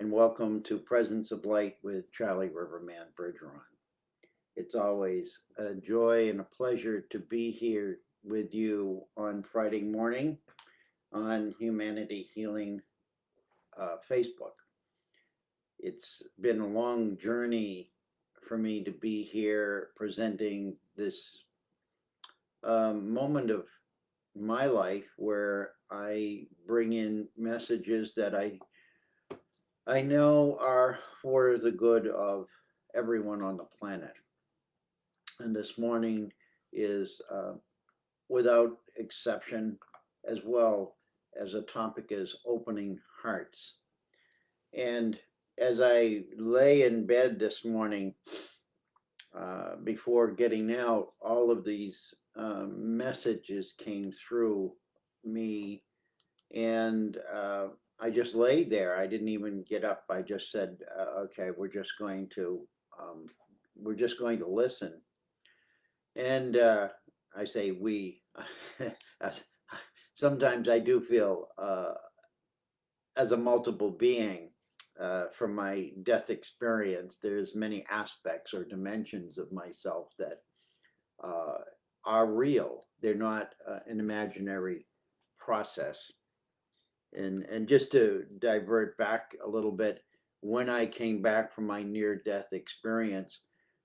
and welcome to Presence of Light with Bergeron. It's always a joy and a pleasure to be here with you on Friday morning on Humanity Healing Facebook. It's been a long journey for me to be here presenting this moment of my life where I bring in messages that I know are for the good of everyone on the planet. And this morning is, without exception, as well as a topic is opening hearts. And as I lay in bed this morning, before getting out, all of these messages came through me, and I just laid there. I didn't even get up. I just said, "Okay, we're just going to listen." And I say we. Sometimes I do feel as a multiple being from my death experience. There's many aspects or dimensions of myself that are real. They're not an imaginary process. And just to divert back a little bit, when I came back from my near-death experience,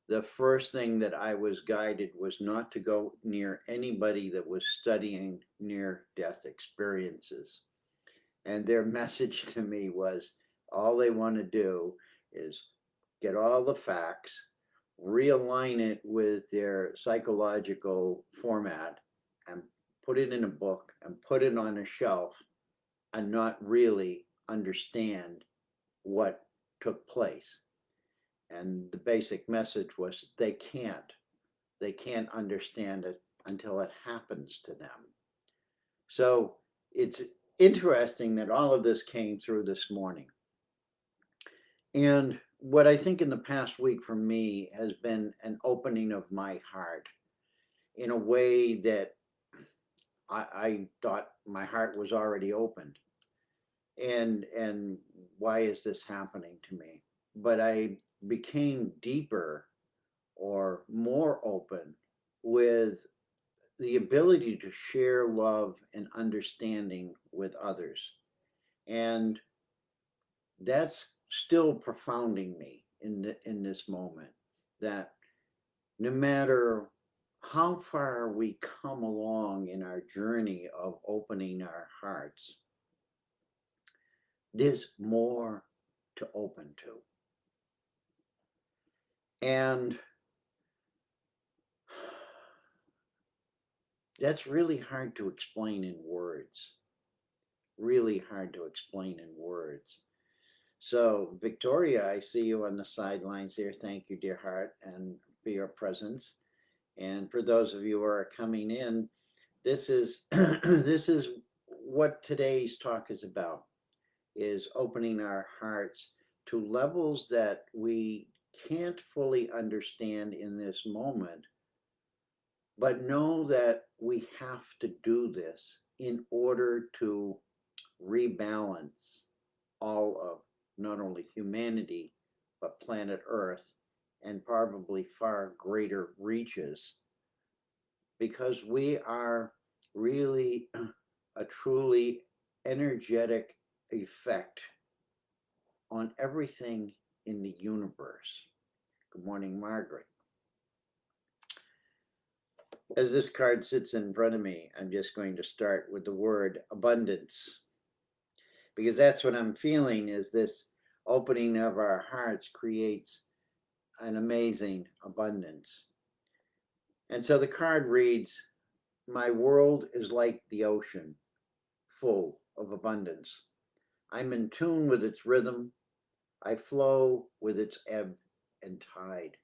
the first thing that I was guided was not to go near anybody that was studying near-death experiences. And their message to me was, all they want to do is get all the facts, realign it with their psychological format, and put it in a book and put it on a shelf, and not really understand what took place. And the basic message was they can't understand it until it happens to them. So it's interesting that all of this came through this morning. And what I think in the past week for me has been an opening of my heart in a way that I thought my heart was already opened. And why is this happening to me? But I became deeper or more open with the ability to share love and understanding with others. And that's still profounding me in this moment, that no matter how far we come along in our journey of opening our hearts, there's more to open to. And that's really hard to explain in words. Really hard to explain in words. So, Victoria, I see you on the sidelines there. Thank you, dear heart, and for your presence. And for those of you who are coming in, this is this is what today's talk is about, is opening our hearts to levels that we can't fully understand in this moment, but know that we have to do this in order to rebalance all of not only humanity, but planet Earth, and probably far greater reaches, because we are really a truly energetic effect on everything in the universe. Good morning, Margaret. As this card sits in front of me, I'm just going to start with the word abundance, because that's what I'm feeling, is this opening of our hearts creates an amazing abundance. And so the card reads, my world is like the ocean, full of abundance. I'm in tune with its rhythm. I flow with its ebb and tide.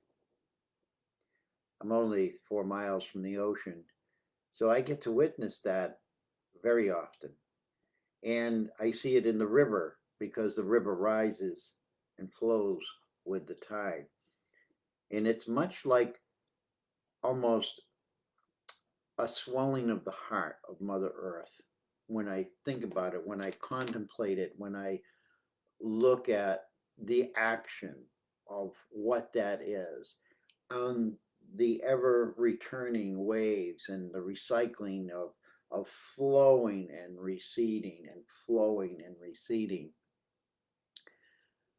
I'm only 4 miles from the ocean, so I get to witness that very often. And I see it in the river, because the river rises and flows with the tide. And it's much like almost a swelling of the heart of Mother Earth. When I think about it, when I contemplate it, when I look at the action of what that is on the ever returning waves and the recycling of flowing and receding and flowing and receding.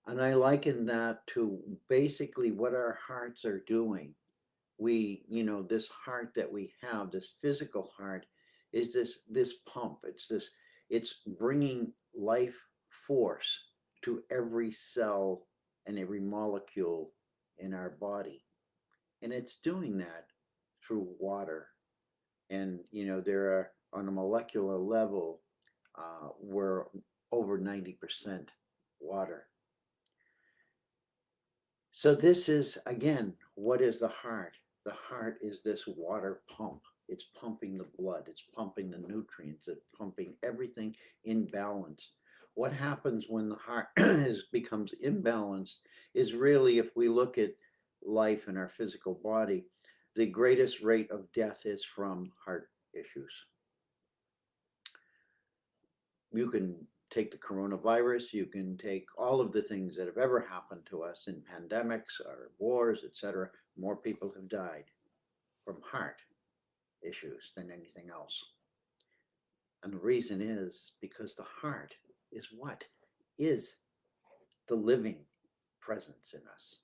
And I liken that to basically what our hearts are doing. We, this heart that we have, this physical heart, is this pump. It's bringing life force to every cell and every molecule in our body. And it's doing that through water. And, there are, on a molecular level, we're over 90% water. So this is, again, what is the heart? The heart is this water pump. It's pumping the blood. It's pumping the nutrients. It's pumping everything in balance. What happens when the heart becomes imbalanced is really, if we look at life in our physical body, the greatest rate of death is from heart issues. You can take the coronavirus, you can take all of the things that have ever happened to us in pandemics or wars, etc. More people have died from heart issues than anything else. And the reason is because the heart is what? Is the living presence in us.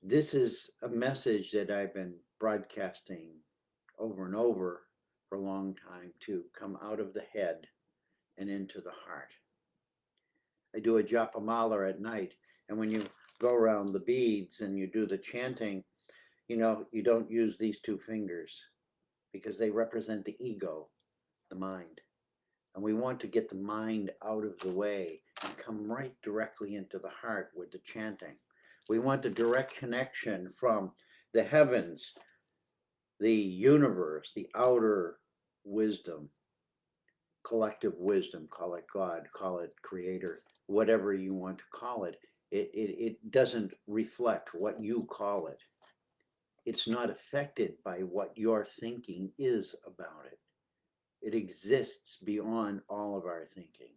This is a message that I've been broadcasting over and over for a long time, to come out of the head and into the heart. I do a japamala at night, and when you go around the beads and you do the chanting, you don't use these two fingers because they represent the ego, the mind. And we want to get the mind out of the way and come right directly into the heart with the chanting. We want the direct connection from the heavens, the universe, the outer wisdom, collective wisdom, call it God, call it creator, whatever you want to call it. It doesn't reflect what you call it. It's not affected by what your thinking is about it. It exists beyond all of our thinking.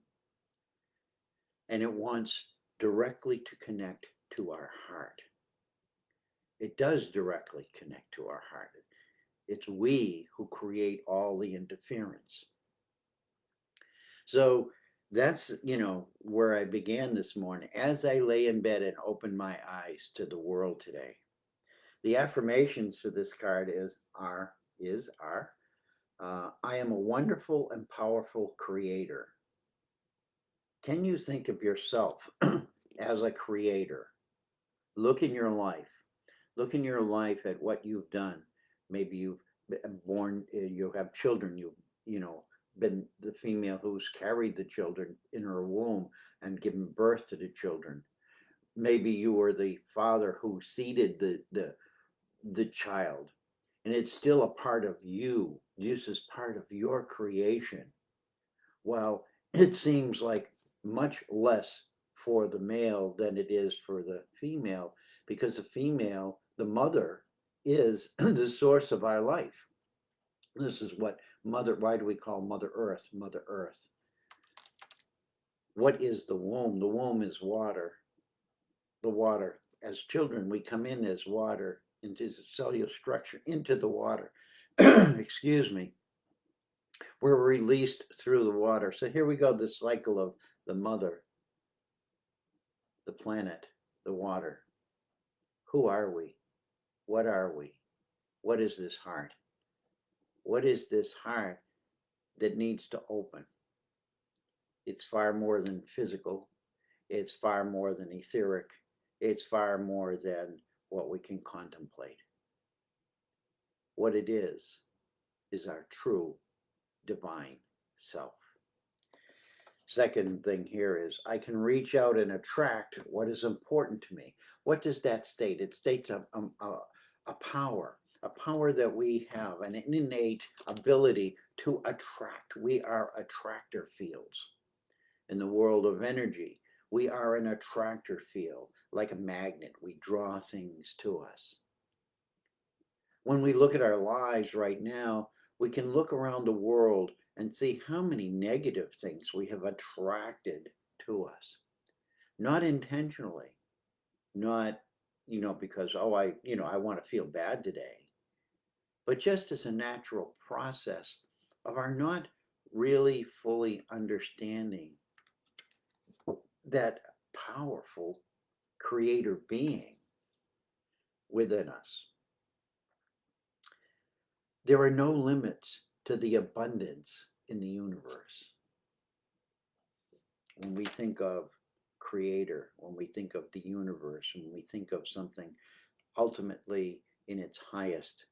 And it wants directly to connect to our heart. It does directly connect to our heart. It's we who create all the interference. So that's, where I began this morning. As I lay in bed and open my eyes to the world today, the affirmations for this card are, I am a wonderful and powerful creator. Can you think of yourself as a creator? Look in your life. Look in your life at what you've done. Maybe you've born, you have children, you've, been the female who's carried the children in her womb and given birth to the children. Maybe you were the father who seeded the child, and it's still a part of you. This is part of your creation. Well, it seems like much less for the male than it is for the female, because the female, the mother, is the source of our life. This is what why do we call Mother Earth, Mother Earth? What is the womb? The womb is water. The water. As children, we come in as water into the cellular structure, into the water. Excuse me. We're released through the water. So here we go, the cycle of the mother, the planet, the water. Who are we? What are we? What is this heart? What is this heart that needs to open? It's far more than physical. It's far more than etheric. It's far more than what we can contemplate. What it is our true divine self. Second thing here is I can reach out and attract what is important to me. What does that state? It states a power that we have, an innate ability to attract. We are attractor fields. In the world of energy, we are an attractor field, like a magnet. We draw things to us. When we look at our lives right now, we can look around the world and see how many negative things we have attracted to us. Not intentionally, not, because, oh, I want to feel bad today, but just as a natural process of our not really fully understanding that powerful creator being within us. There are no limits to the abundance in the universe. When we think of creator, when we think of the universe, when we think of something ultimately in its highest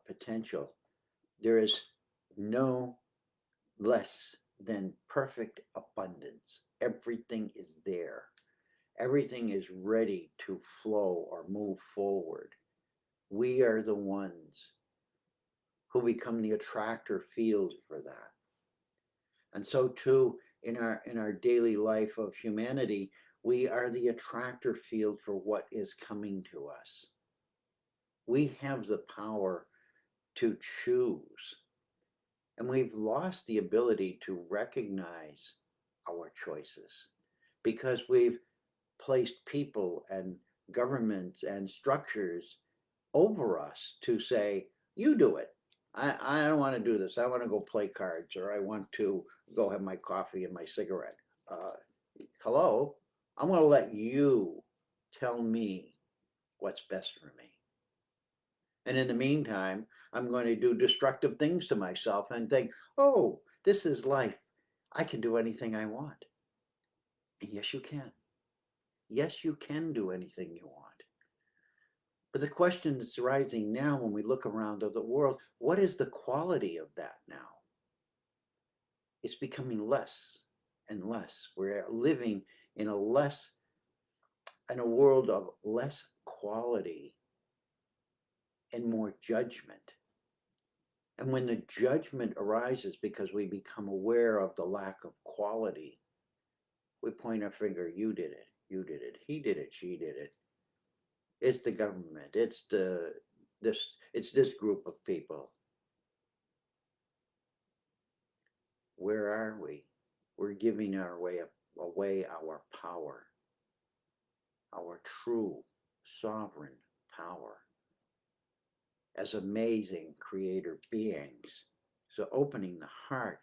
potential, there is no less than perfect abundance. Everything is there. Everything is ready to flow or move forward. We are the ones who become the attractor field for that. And so too, in our daily life of humanity, we are the attractor field for what is coming to us. We have the power to choose. And we've lost the ability to recognize our choices because we've placed people and governments and structures over us to say, you do it. I don't want to do this. I want to go play cards, or I want to go have my coffee and my cigarette. Hello, I'm going to let you tell me what's best for me. And in the meantime, I'm going to do destructive things to myself and think, oh, this is life. I can do anything I want. And yes, you can. Yes, you can do anything you want. But the question that's rising now when we look around the world, what is the quality of that now? It's becoming less and less. We're living in a world of less quality and more judgment. And when the judgment arises because we become aware of the lack of quality, we point our finger, you did it, he did it, she did it. It's the government, it's this group of people. Where are we? We're giving away our power, our true sovereign power as amazing creator beings. So opening the heart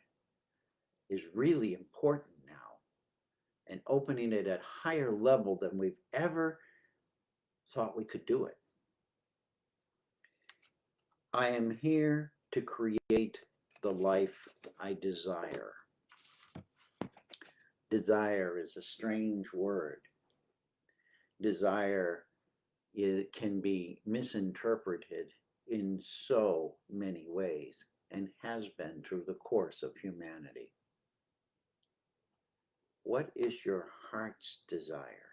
is really important now, and opening it at higher level than we've ever thought we could do it. I am here to create the life I desire. Desire is a strange word. Desire can be misinterpreted in so many ways and has been through the course of humanity. What is your heart's desire?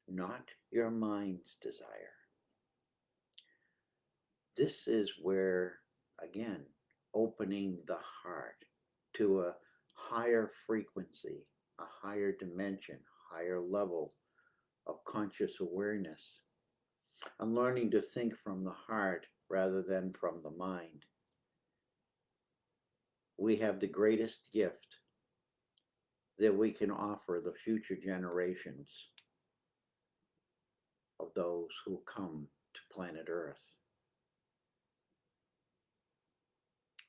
Not your mind's desire. This is where, again, opening the heart to a higher frequency, a higher dimension, higher level of conscious awareness. I'm learning to think from the heart rather than from the mind. We have the greatest gift that we can offer the future generations of those who come to planet Earth.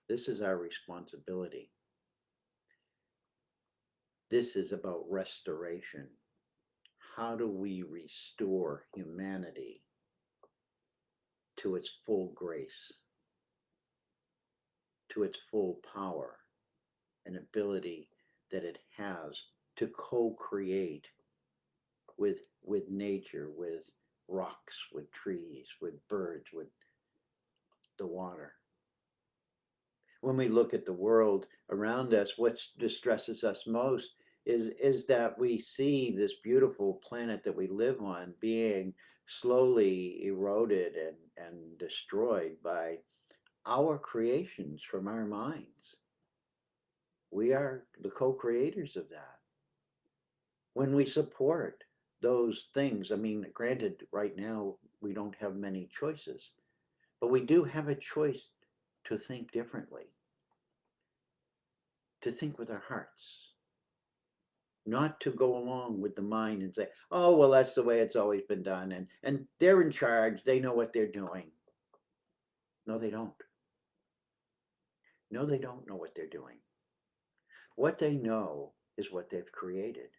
This is our responsibility. This is about restoration. How do we restore humanity to its full grace, to its full power and ability that it has to co-create with nature, with rocks, with trees, with birds, with the water? When we look at the world around us, what distresses us most is that we see this beautiful planet that we live on being slowly eroded and destroyed by our creations from our minds. We are the co-creators of that. When we support those things, I mean, granted, right now we don't have many choices, but we do have a choice to think differently. to think with our hearts, not to go along with the mind and say, oh, well, that's the way it's always been done. And they're in charge. They know what they're doing. No, they don't. No, they don't know what they're doing. What they know is what they've created.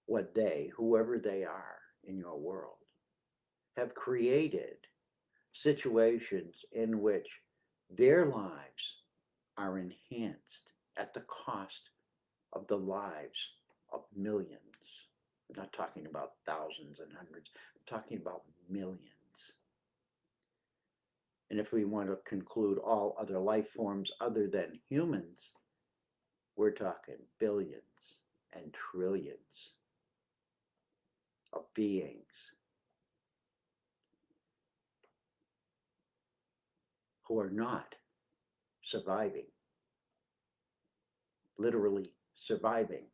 What they, whoever they are in your world, have created situations in which their lives are enhanced at the cost of the lives of millions. I'm not talking about thousands and hundreds. I'm talking about millions. And if we want to conclude all other life forms other than humans, we're talking billions and trillions of beings who are not surviving, literally surviving.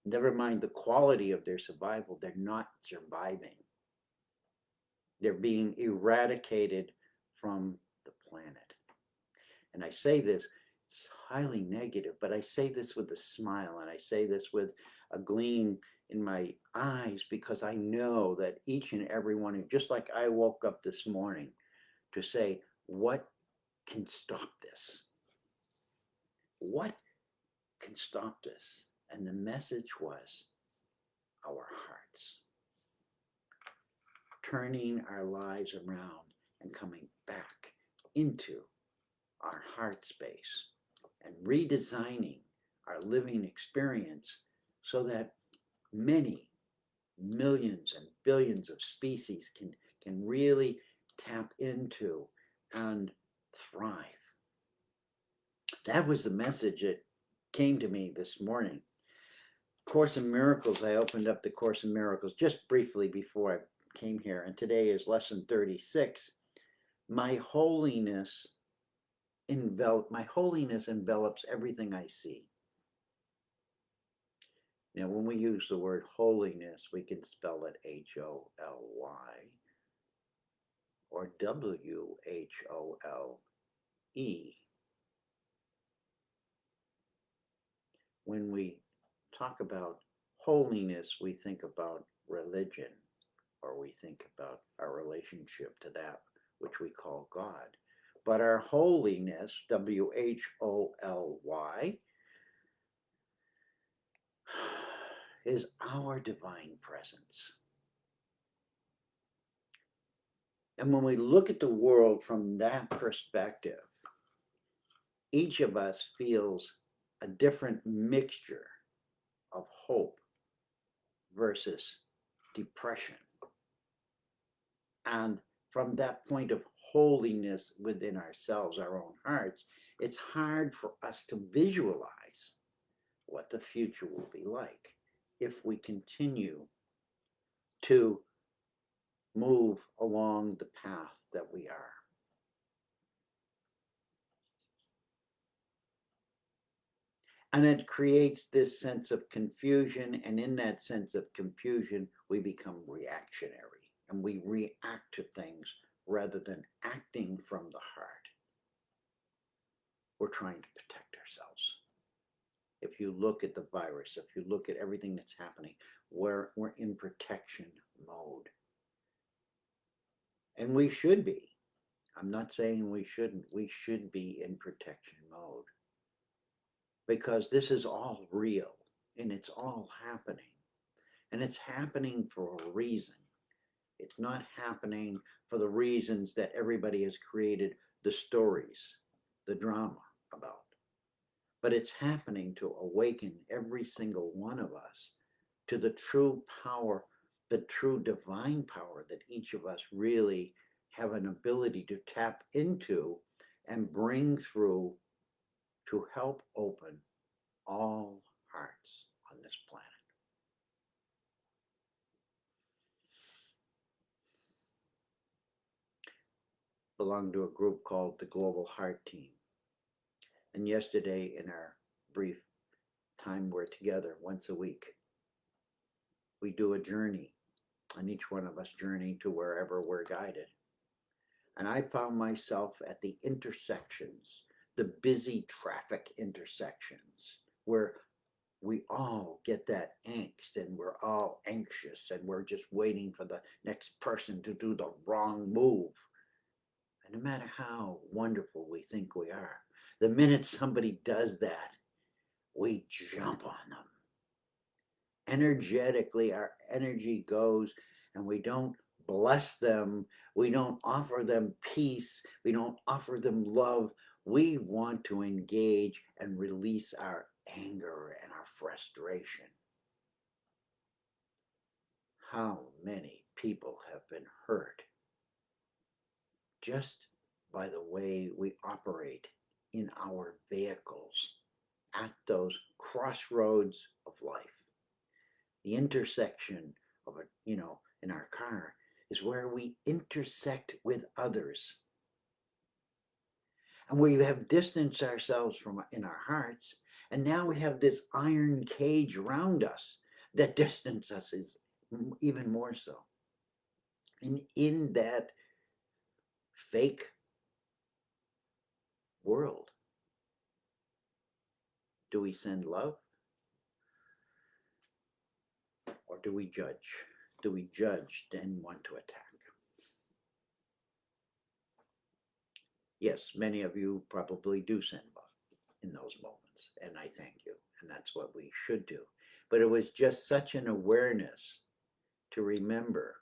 Never mind the quality of their survival, they're not surviving. They're being eradicated from the planet. And I say this, it's highly negative, but I say this with a smile, and I say this with a gleam in my eyes, because I know that each and every one of you, just like I woke up this morning to say, what can stop this? What can stop this? And the message was our hearts. Turning our lives around and coming back into our heart space and redesigning our living experience so that many millions and billions of species can really tap into and thrive. That was the message that came to me this morning. Course in Miracles, I opened up the Course in Miracles just briefly before I came here, and today is lesson 36. My holiness envelops everything I see. Now, when we use the word holiness, we can spell it H-O-L-Y or W-H-O-L-E. When we talk about holiness, we think about religion, or we think about our relationship to that which we call God. But our holiness, W-H-O-L-Y, is our divine presence. And when we look at the world from that perspective, each of us feels a different mixture of hope versus depression. And from that point of holiness within ourselves, our own hearts, it's hard for us to visualize what the future will be like if we continue to move along the path that we are. And it creates this sense of confusion, and in that sense of confusion, we become reactionary and we react to things rather than acting from the heart. We're trying to protect ourselves. If you look at the virus, if you look at everything that's happening, we're in protection mode. And we should be. I'm not saying we shouldn't. We should be in protection mode. Because this is all real and it's all happening. And it's happening for a reason. It's not happening for the reasons that everybody has created the stories, the drama about. But it's happening to awaken every single one of us to the true power, the true divine power that each of us really have an ability to tap into and bring through to help open all hearts on this planet. Belong to a group called the Global Heart Team. And yesterday, in our brief time we're together once a week, we do a journey, and each one of us journey to wherever we're guided. And I found myself at the intersections, the busy traffic intersections where we all get that angst and we're all anxious and we're just waiting for the next person to do the wrong move. And no matter how wonderful we think we are, the minute somebody does that, we jump on them. Energetically, our energy goes, and we don't bless them. We don't offer them peace. We don't offer them love. We want to engage and release our anger and our frustration. How many people have been hurt just by the way we operate in our vehicles at those crossroads of life? The intersection of in our car is where we intersect with others. And we have distanced ourselves from in our hearts, and now we have this iron cage around us that distances us is even more so. And in that fake world, do we send love or do we judge? Do we judge and want to attack? Yes, many of you probably do send love in those moments, and I thank you, and that's what we should do. But it was just such an awareness to remember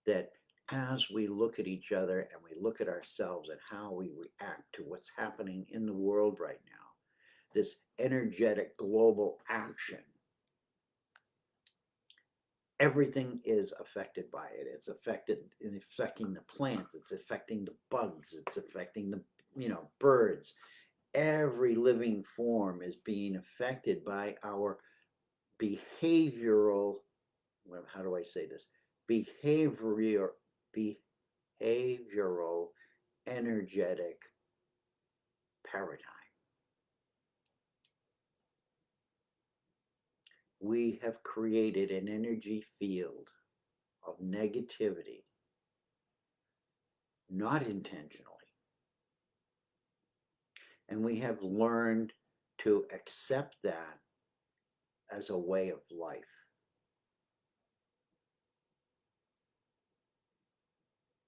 that as we look at each other and we look at ourselves and how we react to what's happening in the world right now, this energetic global action, everything is affected by it. It's affecting the plants, it's affecting the bugs, it's affecting the birds. Every living form is being affected by our behavioral, how do I say this? Behavioral energetic paradigm. We have created an energy field of negativity, not intentionally. And we have learned to accept that as a way of life.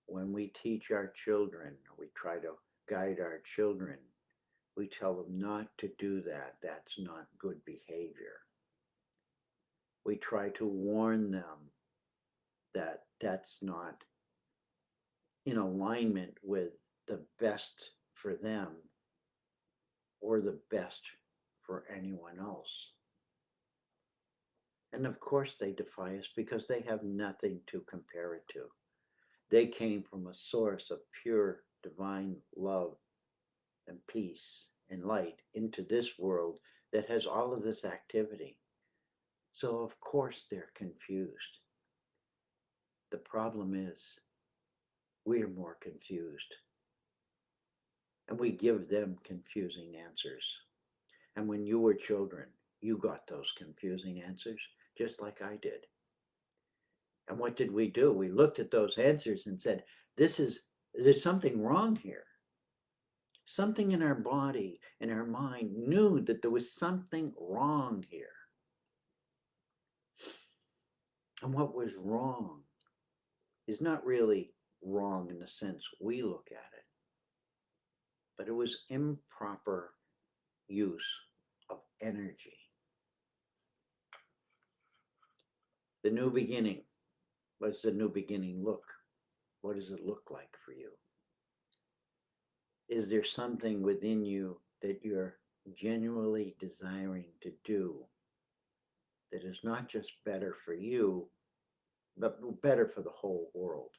When we teach our children, we try to guide our children, we tell them not to do that. That's not good behavior. We try to warn them that that's not in alignment with the best for them or the best for anyone else. And of course they defy us because they have nothing to compare it to. They came from a source of pure divine love and peace and light into this world that has all of this activity. So of course they're confused. The problem is we're more confused. And we give them confusing answers. And when you were children, you got those confusing answers, just like I did. And what did we do? We looked at those answers and said, there's something wrong here. Something in our body, in our mind, knew that there was something wrong here. And what was wrong is not really wrong in the sense we look at it, but it was improper use of energy. The new beginning. What does the new beginning look? What does it look like for you? Is there something within you that you're genuinely desiring to do that is not just better for you, but better for the whole world?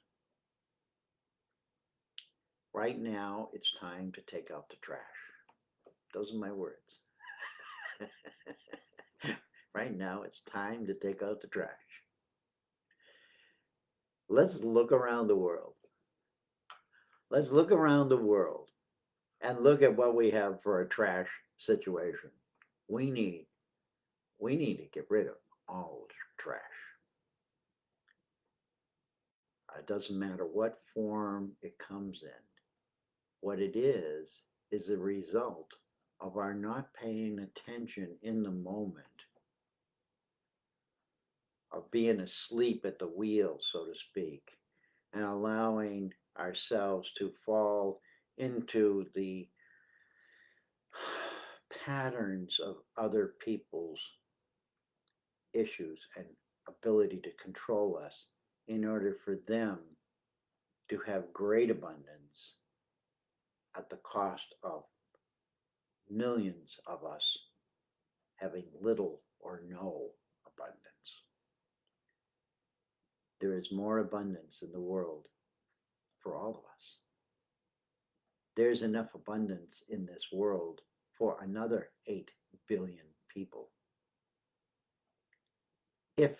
Right now, it's time to take out the trash. Those are my words. Right now, it's time to take out the trash. Let's look around the world. Let's look around the world and look at what we have for a trash situation. We need to get rid of all trash. It doesn't matter what form it comes in. What it is is a result of our not paying attention in the moment, of being asleep at the wheel, so to speak, and allowing ourselves to fall into the patterns of other people's issues and ability to control us in order for them to have great abundance at the cost of millions of us having little or no abundance. There is more abundance in the world for all of us. There's enough abundance in this world for another 8 billion people if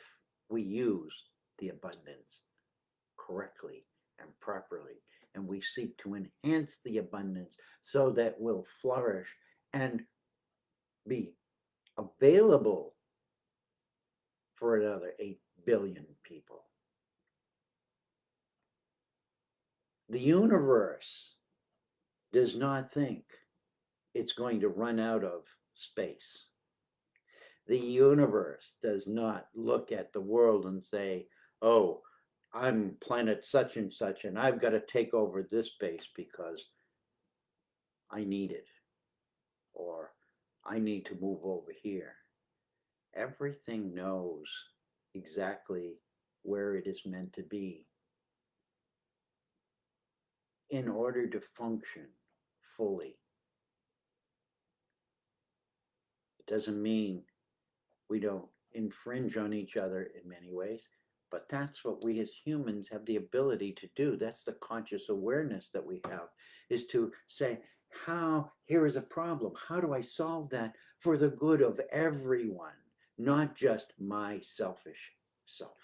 we use the abundance correctly and properly, and we seek to enhance the abundance so that we'll flourish and be available for another 8 billion people. The universe does not think it's going to run out of space. The universe does not look at the world and say, oh, I'm planet such and I've got to take over this space because I need it, or I need to move over here. Everything knows exactly where it is meant to be in order to function fully. It doesn't mean we don't infringe on each other in many ways, but that's what we as humans have the ability to do. That's the conscious awareness that we have, is to say, here is a problem. How do I solve that for the good of everyone, not just my selfish self?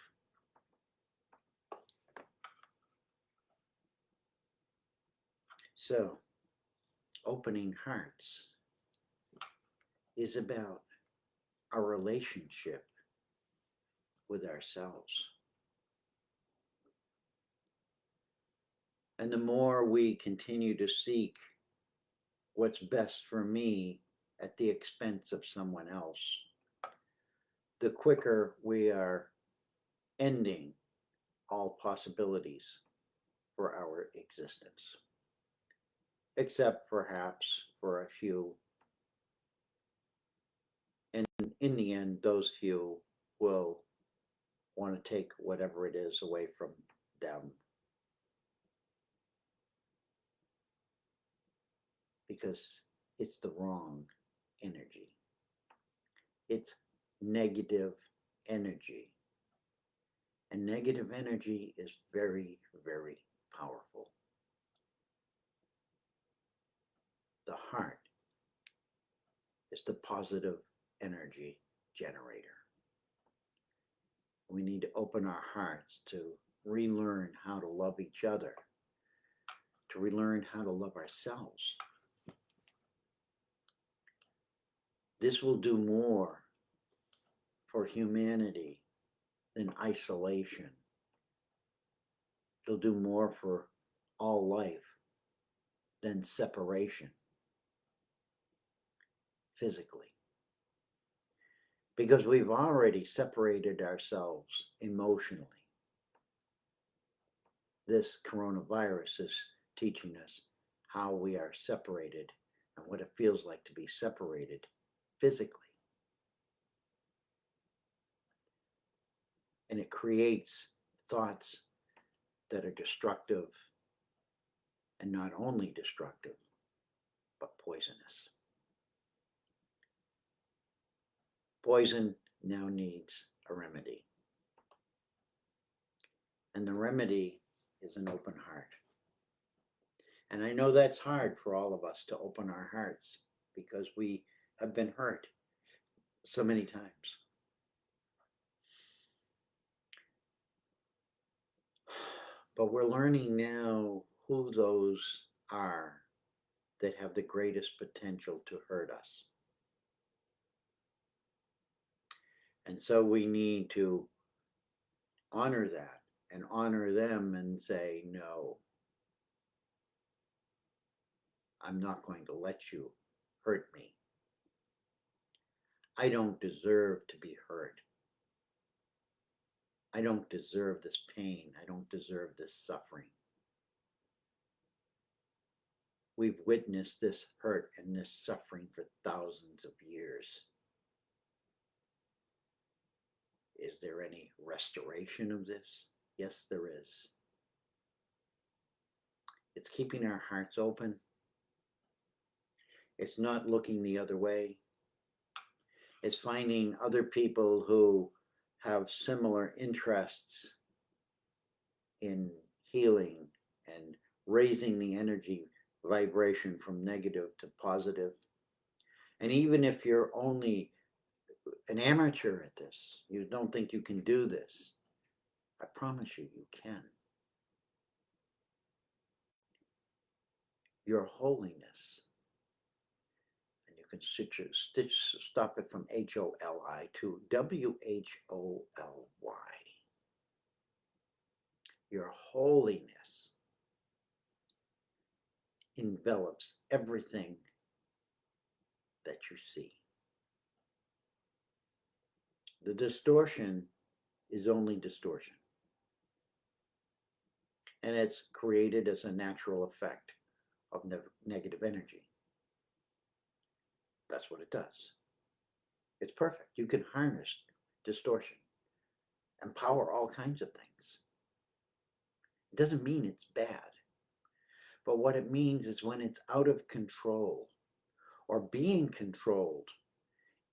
So, opening hearts is about our relationship with ourselves. And the more we continue to seek what's best for me at the expense of someone else, the quicker we are ending all possibilities for our existence. Except perhaps for a few. And in the end, those few will want to take whatever it is away from them, because it's the wrong energy. It's negative energy. And negative energy is very, very powerful. The heart is the positive energy generator. We need to open our hearts to relearn how to love each other, to relearn how to love ourselves. This will do more for humanity than isolation. It'll do more for all life than separation physically. Because we've already separated ourselves emotionally. This coronavirus is teaching us how we are separated and what it feels like to be separated physically. And it creates thoughts that are destructive, and not only destructive, but poisonous. Poison now needs a remedy. And the remedy is an open heart. And I know that's hard for all of us to open our hearts because we have been hurt so many times. But we're learning now who those are that have the greatest potential to hurt us. And so we need to honor that and honor them and say, no, I'm not going to let you hurt me. I don't deserve to be hurt. I don't deserve this pain. I don't deserve this suffering. We've witnessed this hurt and this suffering for thousands of years. Is there any restoration of this? Yes, there is. It's keeping our hearts open. It's not looking the other way. It's finding other people who have similar interests in healing and raising the energy vibration from negative to positive. And even if you're only an amateur at this, you don't think you can do this, I promise you, you can. Your holiness, and you can stop it from HOLI to WHOLY. Your holiness envelops everything that you see. The distortion is only distortion. And it's created as a natural effect of negative energy. That's what it does. It's perfect. You can harness distortion and power all kinds of things. It doesn't mean it's bad. But what it means is when it's out of control or being controlled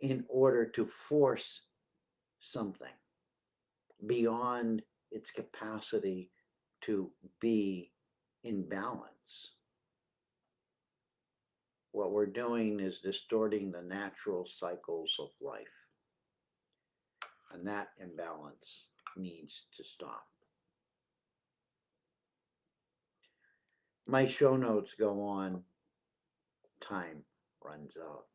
in order to force something beyond its capacity to be in balance, what we're doing is distorting the natural cycles of life. And that imbalance needs to stop. My show notes go on. Time runs out.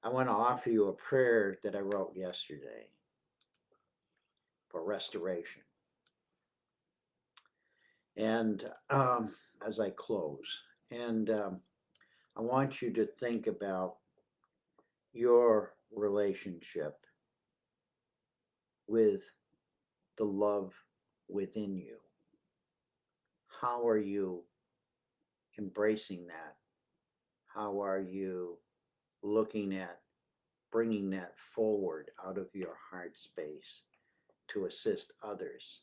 I want to offer you a prayer that I wrote yesterday for restoration. And as I close, and I want you to think about your relationship with the love within you. How are you embracing that? How are you looking at bringing that forward out of your heart space to assist others?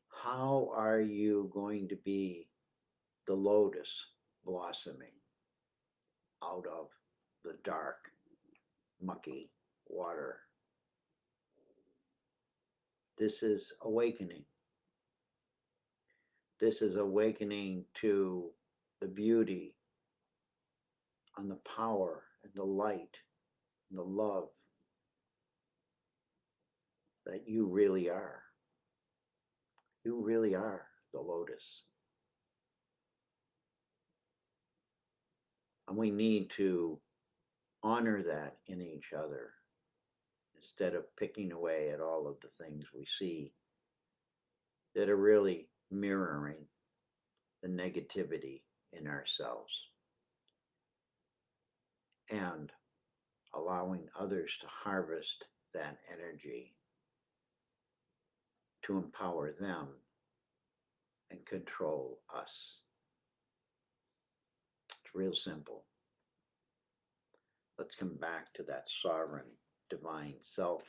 How are you going to be the lotus blossoming out of the dark, mucky water? This is awakening. This is awakening to the beauty and the power and the light and the love that you really are. You really are the lotus. And we need to honor that in each other instead of picking away at all of the things we see that are really mirroring the negativity in ourselves and allowing others to harvest that energy to empower them and control us. It's real simple. Let's come back to that sovereign divine self.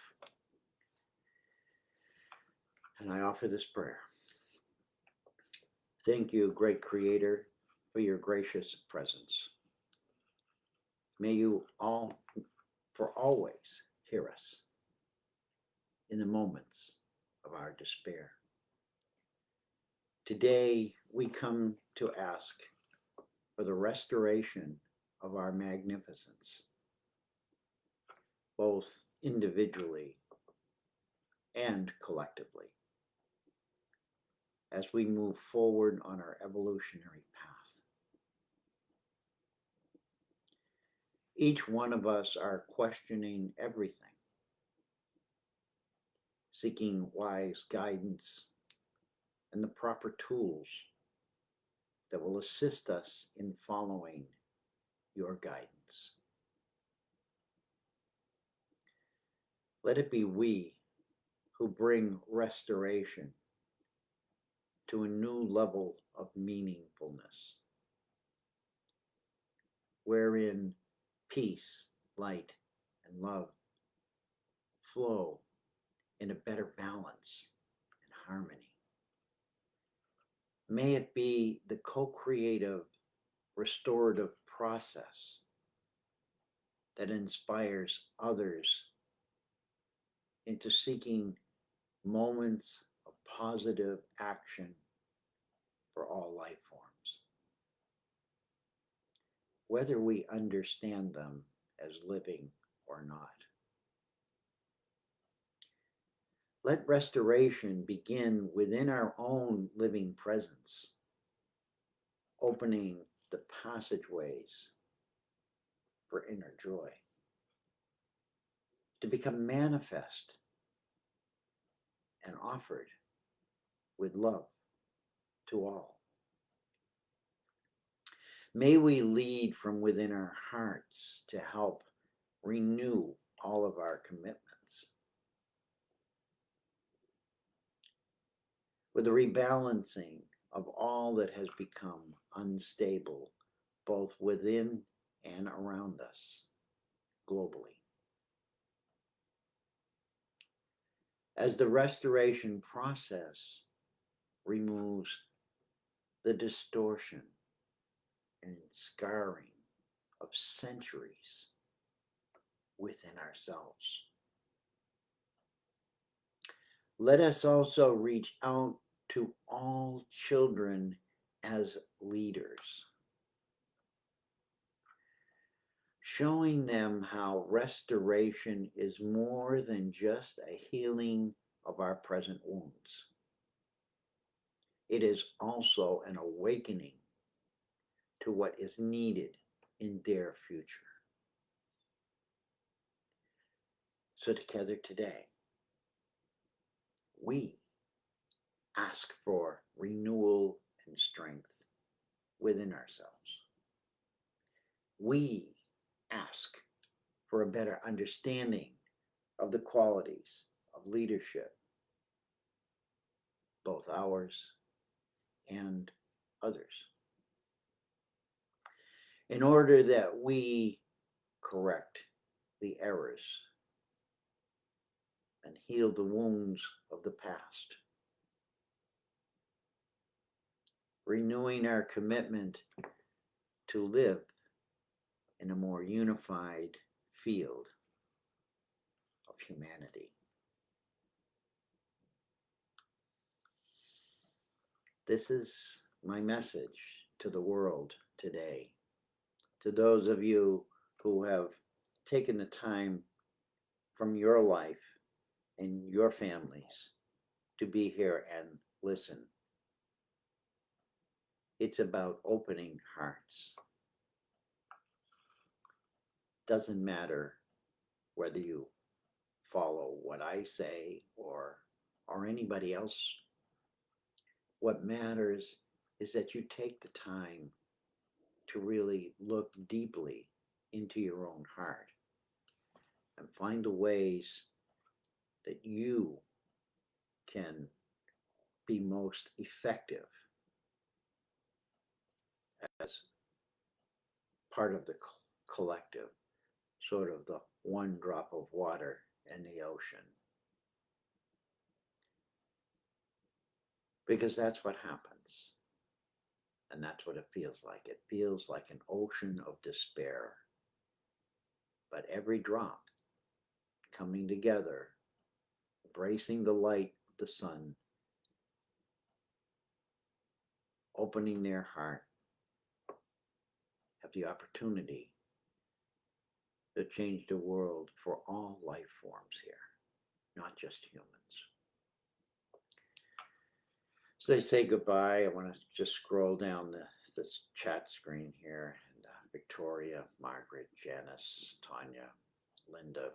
And I offer this prayer. Thank you, great Creator, for your gracious presence. May you all, for always, hear us in the moments of our despair. Today, we come to ask for the restoration of our magnificence, both individually and collectively, as we move forward on our evolutionary path. Each one of us are questioning everything, seeking wise guidance and the proper tools that will assist us in following your guidance. Let it be we who bring restoration to a new level of meaningfulness, wherein peace, light, and love flow in a better balance and harmony. May it be the co-creative, restorative process that inspires others into seeking moments of positive action for all life forms, whether we understand them as living or not. Let restoration begin within our own living presence, opening the passageways for inner joy to become manifest and offered with love to all. May we lead from within our hearts to help renew all of our commitments with the rebalancing of all that has become unstable, both within and around us globally. As the restoration process removes the distortion and scarring of centuries within ourselves. Let us also reach out to all children as leaders, showing them how restoration is more than just a healing of our present wounds. It is also an awakening to what is needed in their future. So together today, we ask for renewal and strength within ourselves. We ask for a better understanding of the qualities of leadership, both ours and others, in order that we correct the errors and heal the wounds of the past, renewing our commitment to live in a more unified field of humanity. This is my message to the world today, to those of you who have taken the time from your life and your families to be here and listen. It's about opening hearts. Doesn't matter whether you follow what I say or anybody else. What matters is that you take the time to really look deeply into your own heart and find the ways that you can be most effective as part of the collective, sort of the one drop of water in the ocean. Because that's what happens. And that's what it feels like. It feels like an ocean of despair. But every drop coming together, embracing the light of the sun, opening their heart, have the opportunity to change the world for all life forms here, not just humans. So they say goodbye. I want to just scroll down this chat screen here. And Victoria, Margaret, Janice, Tanya, Linda,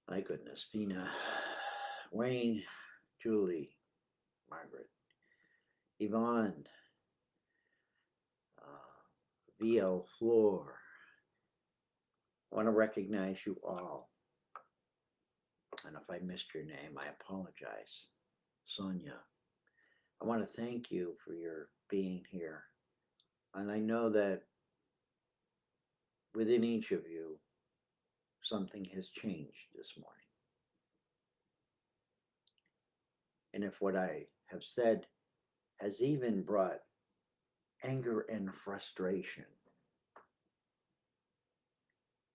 my goodness, Vina, Wayne, Julie, Margaret, Yvonne, VL Floor. I want to recognize you all. And if I missed your name, I apologize. Sonia, I want to thank you for your being here. And I know that within each of you, something has changed this morning. And if what I have said has even brought anger and frustration,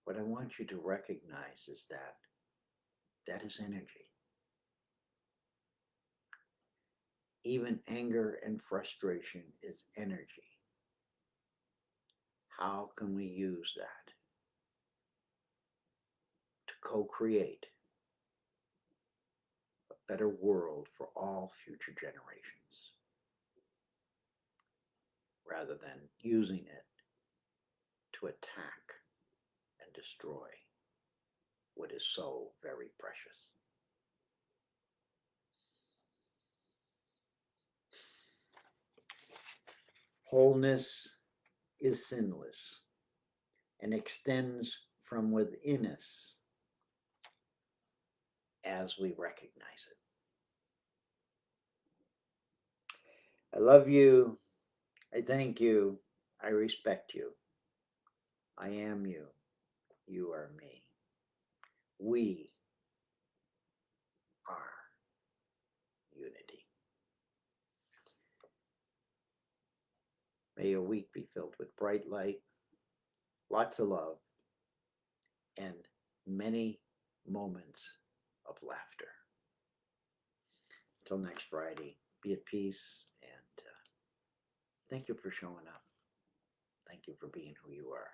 what I want you to recognize is that that is energy. Even anger and frustration is energy. How can we use that to co-create a better world for all future generations, rather than using it to attack and destroy what is so very precious? Wholeness is sinless and extends from within us as we recognize it. I love you. I thank you. I respect you. I am you. You are me. We are unity. May your week be filled with bright light, lots of love, and many moments of laughter. Until next Friday, be at peace, and thank you for showing up. Thank you for being who you are.